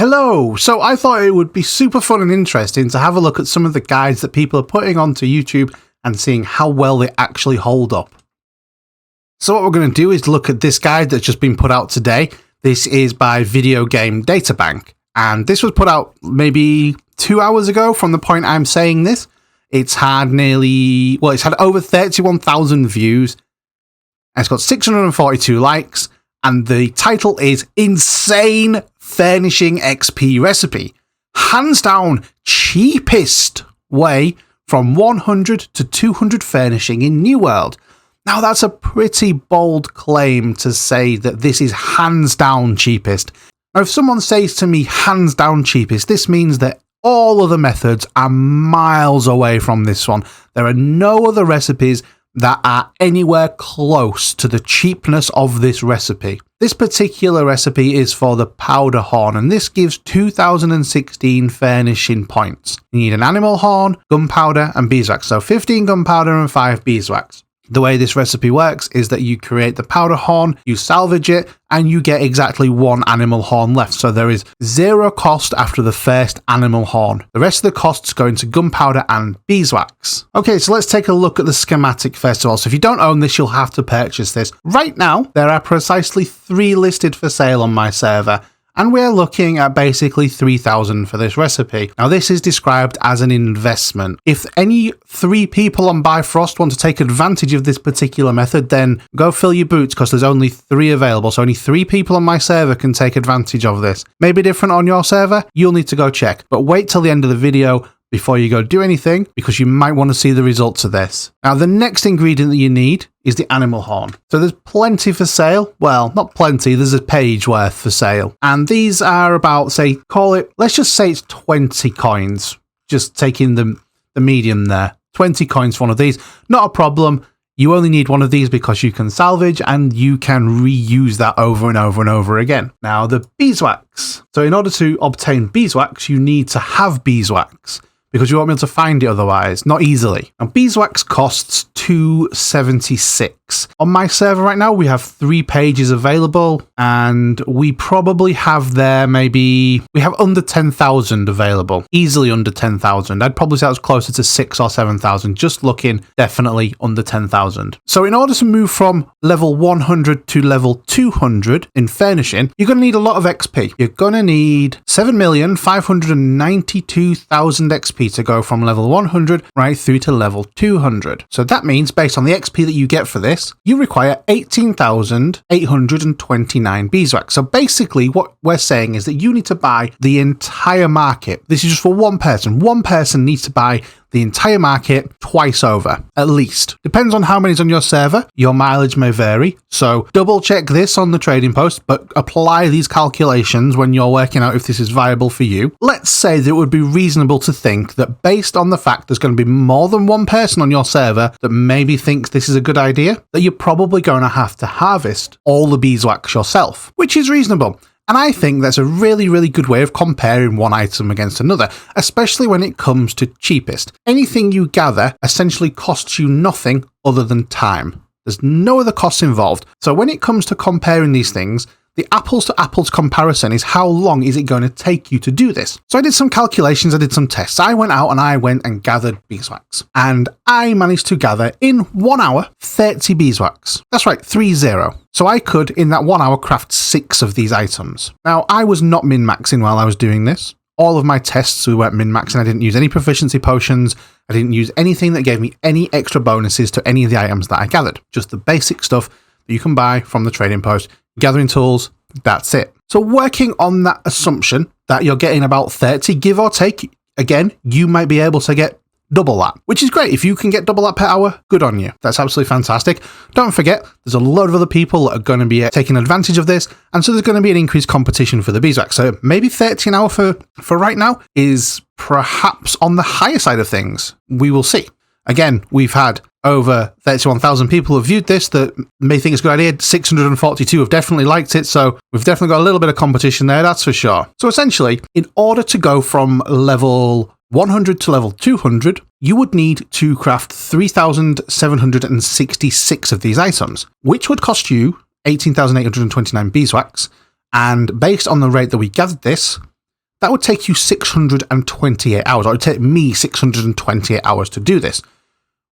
Hello! So I thought it would be super fun and interesting to have a look at some of the guides that people are putting onto YouTube and seeing how well they actually hold up. So what we're going to do is look at this guide that's just been put out today. This is by Game DataBank, and this was put out maybe 2 hours ago from the point I'm saying this. It's had it's had over 31,000 views, and it's got 642 likes, and the title is Insane Furnishing XP Recipe. Hands down, cheapest way from 100 to 200 furnishing in New World. Now that's a pretty bold claim to say that this is hands down cheapest. Now if someone says to me hands down cheapest, this means that all other methods are miles away from this one. There are no other recipes that are anywhere close to the cheapness of this recipe. This particular recipe is for the powder horn, and this gives 2016 furnishing points. You need an animal horn, gunpowder, and beeswax. So 15 gunpowder and 5 beeswax. The way this recipe works is that you create the powder horn, you salvage it, and you get exactly 1 animal horn left. So there is 0 cost after the first animal horn. The rest of the costs go into gunpowder and beeswax. Okay, so let's take a look at the Schematic Festival. So if you don't own this, you'll have to purchase this. Right now, there are precisely 3 listed for sale on my server, and we're looking at basically 3,000 for this recipe. Now this is described as an investment. If any 3 people on Bifrost want to take advantage of this particular method, then go fill your boots, because there's only 3 available. So only 3 people on my server can take advantage of this. Maybe different on your server, you'll need to go check. But wait till the end of the video before you go do anything, because you might want to see the results of this. Now the next ingredient that you need is the animal horn. So there's plenty for sale. Well, not plenty, there's a page worth for sale. And these are about, let's just say it's 20 coins. Just taking the medium there. 20 coins for one of these. Not a problem. You only need one of these because you can salvage and you can reuse that over and over and over again. Now the beeswax. So in order to obtain beeswax, you need to have beeswax, because you won't be able to find it otherwise, not easily. And beeswax costs 276. On my server right now, we have 3 pages available, and we probably have we have under 10,000 available, easily under 10,000. I'd probably say that was closer to 6,000 or 7,000, just looking, definitely under 10,000. So in order to move from level 100 to level 200 in furnishing, you're going to need a lot of XP. You're going to need 7,592,000 XP to go from level 100 right through to level 200. So that means, based on the XP that you get for this, you require 18,829 beeswax. So basically what we're saying is that you need to buy the entire market. This is just for one person. One person needs to buy the entire market twice over, at least. Depends on how many's on your server. Your mileage may vary. So double check this on the trading post, but apply these calculations when you're working out if this is viable for you. Let's say that it would be reasonable to think that, based on the fact there's going to be more than one person on your server that maybe thinks this is a good idea, that you're probably going to have to harvest all the beeswax yourself, which is reasonable. And I think that's a really, really good way of comparing one item against another, especially when it comes to cheapest. Anything you gather essentially costs you nothing other than time. There's no other costs involved. So when it comes to comparing these things, the apples to apples comparison is how long is it going to take you to do this. So I did some calculations, I did some tests. I went out and gathered beeswax. And I managed to gather, in 1 hour, 30 beeswax. That's right, 30. So I could, in that 1 hour, craft 6 of these items. Now, I was not min-maxing while I was doing this. All of my tests, we weren't min-maxing. I didn't use any proficiency potions. I didn't use anything that gave me any extra bonuses to any of the items that I gathered. Just the basic stuff that you can buy from the trading post. Gathering tools, that's it. So working on that assumption that you're getting about 30, give or take, again, you might be able to get double that, which is great. If you can get double that per hour, good on you. That's absolutely fantastic. Don't forget, there's a lot of other people that are going to be taking advantage of this, and so there's going to be an increased competition for the beeswax. So maybe 30 an hour for right now is perhaps on the higher side of things. We will see. Again, we've had over 31,000 people have viewed this that may think it's a good idea. 642 have definitely liked it, so we've definitely got a little bit of competition there, that's for sure. So essentially, in order to go from level 100 to level 200, you would need to craft 3,766 of these items, which would cost you 18,829 beeswax. And based on the rate that we gathered this, that would take you 628 hours. Or it would take me 628 hours to do this,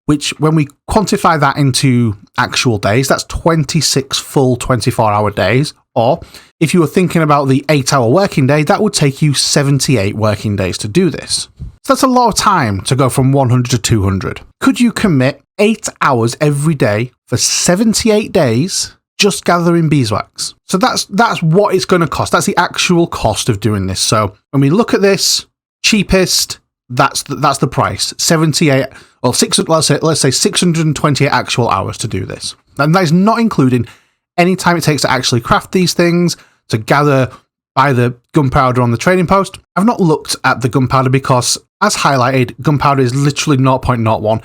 which when we quantify that into actual days, that's 26 full 24-hour days. Or if you were thinking about the 8-hour working day, that would take you 78 working days to do this. So that's a lot of time to go from 100 to 200. Could you commit 8 hours every day for 78 days just gathering beeswax? So that's what it's going to cost. That's the actual cost of doing this. So when we look at this, cheapest, that's the price. 78 or 6. Let's say 628 actual hours to do this. And that is not including any time it takes to actually craft these things, to gather, buy the gunpowder on the trading post. I've not looked at the gunpowder because, as highlighted, gunpowder is literally 0.01.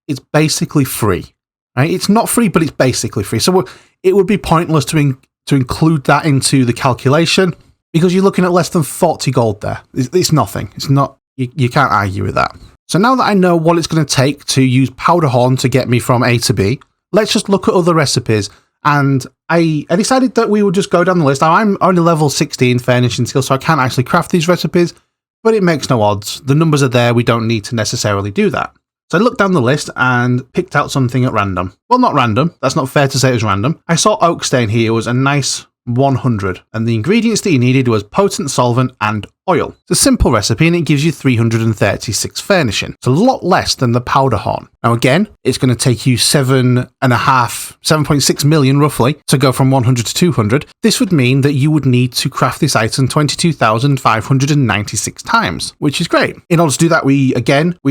It's basically free. Right? It's not free, but it's basically free. So it would be pointless to include that into the calculation because you're looking at less than 40 gold there. It's nothing. It's not. You can't argue with that. So now that I know what it's going to take to use powder horn to get me from A to B, let's just look at other recipes. And I decided that we would just go down the list. Now, I'm only level 16 furnishing skill, so I can't actually craft these recipes, but it makes no odds. The numbers are there. We don't need to necessarily do that. So I looked down the list and picked out something at random. Well, not random. That's not fair to say it was random. I saw oak stain here. It was a nice 100. And the ingredients that you needed was potent solvent and oil. It's a simple recipe and it gives you 336 furnishing. It's a lot less than the powder horn. Now again, it's going to take you 7.6 million roughly to go from 100 to 200. This would mean that you would need to craft this item 22,596 times, which is great. In order to do that, we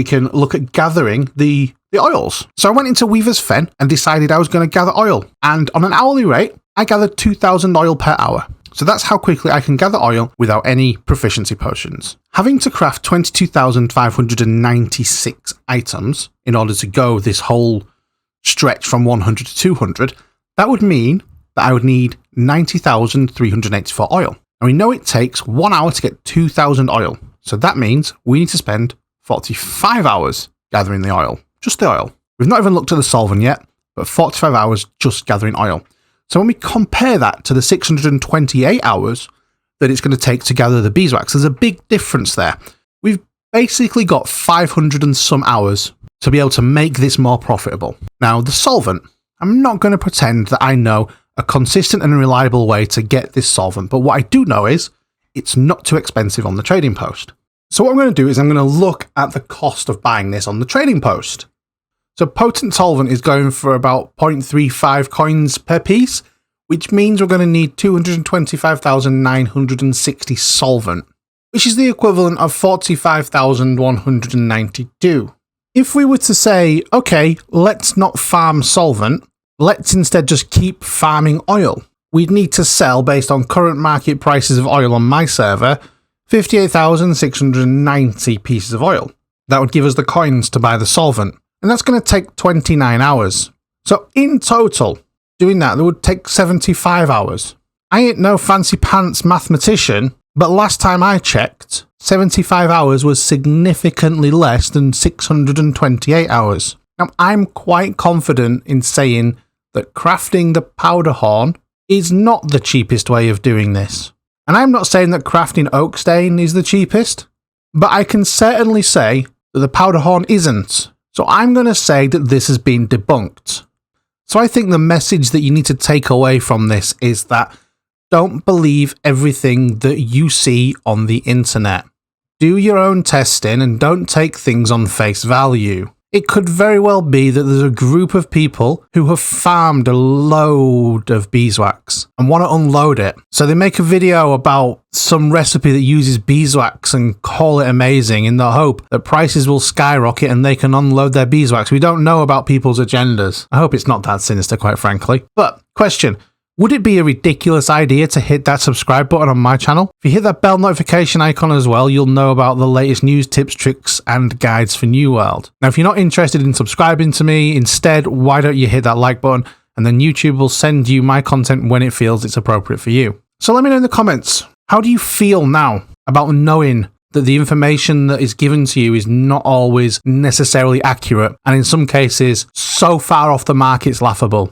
can look at gathering the oils. So I went into Weaver's Fen and decided I was going to gather oil. And on an hourly rate, I gathered 2,000 oil per hour. So that's how quickly I can gather oil without any proficiency potions. Having to craft 22,596 items in order to go this whole stretch from 100 to 200, that would mean that I would need 90,384 oil. And we know it takes 1 hour to get 2,000 oil. So that means we need to spend 45 hours gathering the oil. Just the oil. We've not even looked at the solvent yet, but 45 hours just gathering oil. So when we compare that to the 628 hours that it's going to take to gather the beeswax, there's a big difference there. We've basically got 500 and some hours to be able to make this more profitable. Now, the solvent, I'm not going to pretend that I know a consistent and reliable way to get this solvent, but what I do know is it's not too expensive on the trading post. So what I'm going to do is I'm going to look at the cost of buying this on the trading post. So potent solvent is going for about 0.35 coins per piece, which means we're going to need 225,960 solvent, which is the equivalent of 45,192. If we were to say, okay, let's not farm solvent, let's instead just keep farming oil, we'd need to sell, based on current market prices of oil on my server, 58,690 pieces of oil. That would give us the coins to buy the solvent. And that's going to take 29 hours. So in total, doing that would take 75 hours. I ain't no fancy pants mathematician, but last time I checked, 75 hours was significantly less than 628 hours. Now, I'm quite confident in saying that crafting the powder horn is not the cheapest way of doing this. And I'm not saying that crafting oak stain is the cheapest, but I can certainly say that the powder horn isn't. So I'm going to say that this has been debunked. So I think the message that you need to take away from this is that don't believe everything that you see on the internet. Do your own testing and don't take things on face value. It could very well be that there's a group of people who have farmed a load of beeswax and want to unload it. So they make a video about some recipe that uses beeswax and call it amazing in the hope that prices will skyrocket and they can unload their beeswax. We don't know about people's agendas. I hope it's not that sinister, quite frankly. But question. Would it be a ridiculous idea to hit that subscribe button on my channel? If you hit that bell notification icon as well, you'll know about the latest news, tips, tricks, and guides for New World. Now, if you're not interested in subscribing to me, instead, why don't you hit that like button, and then YouTube will send you my content when it feels it's appropriate for you. So let me know in the comments, how do you feel now about knowing that the information that is given to you is not always necessarily accurate, and in some cases, so far off the mark it's laughable?